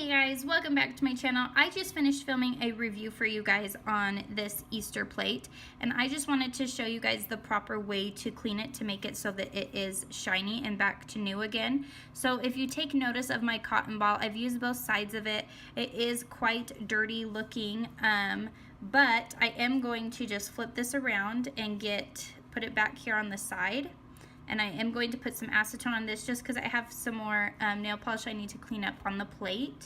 Hey guys, welcome back to my channel. I just finished filming a review for you guys on this Easter plate, and I just wanted to show you guys the proper way to clean it to make it so that it is shiny and back to new again. So if you take notice of my cotton ball, I've used both sides of it. It is quite dirty looking, but I am going to just flip this around and put it back here on the side. And I am going to put some acetone on this just because I have some more nail polish I need to clean up on the plate.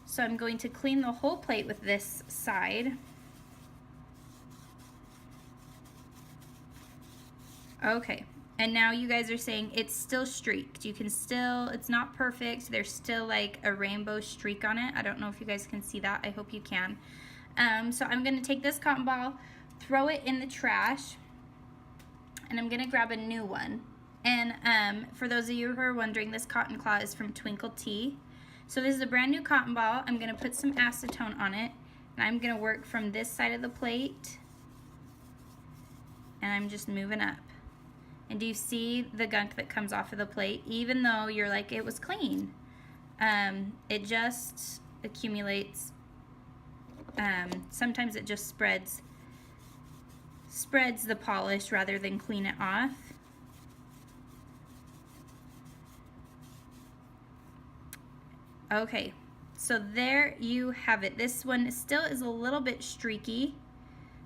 So I'm going to clean the whole plate with this side. Okay, and now you guys are saying it's still streaked. You can still, it's not perfect. There's still like a rainbow streak on it. I don't know if you guys can see that. I hope you can. So I'm going to take this cotton ball, throw it in the trash, and I'm gonna grab a new one. And for those of you who are wondering, this cotton claw is from Twinkle Tea. So this is a brand new cotton ball. I'm gonna put some acetone on it, and I'm gonna work from this side of the plate, and I'm just moving up. And do you see the gunk that comes off of the plate? Even though you're like, it was clean, it just accumulates. Sometimes it just spreads the polish rather than clean it off. Okay, so there you have it. This one still is a little bit streaky,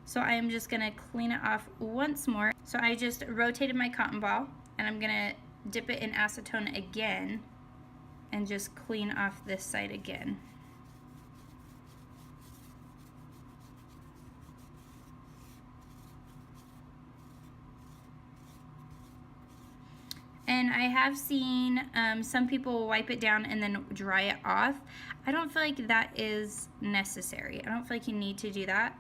so I am just gonna clean it off once more. So I just rotated my cotton ball, and I'm gonna dip it in acetone again and just clean off this side again. And I have seen some people wipe it down and then dry it off. I don't feel like that is necessary. I don't feel like you need to do that.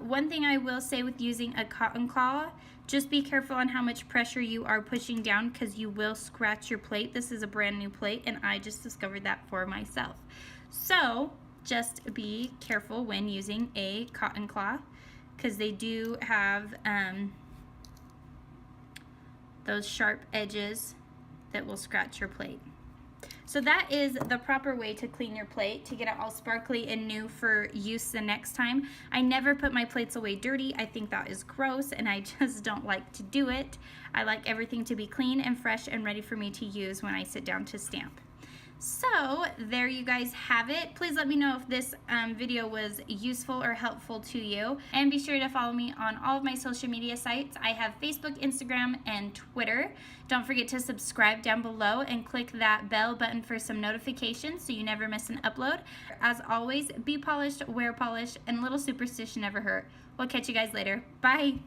One thing I will say with using a cotton claw, just be careful on how much pressure you are pushing down, because you will scratch your plate. This is a brand new plate, and I just discovered that for myself. So just be careful when using a cotton claw, because they do have those sharp edges that will scratch your plate. So that is the proper way to clean your plate to get it all sparkly and new for use the next time. I never put my plates away dirty. I think that is gross, and I just don't like to do it. I like everything to be clean and fresh and ready for me to use when I sit down to stamp. So there you guys have it. Please let me know if this video was useful or helpful to you, and be sure to follow me on all of my social media sites. I have Facebook, Instagram, and Twitter. Don't forget to subscribe down below and click that bell button for some notifications so you never miss an upload. As always, be polished, wear polish, and a little superstition never hurt. We'll catch you guys later. Bye.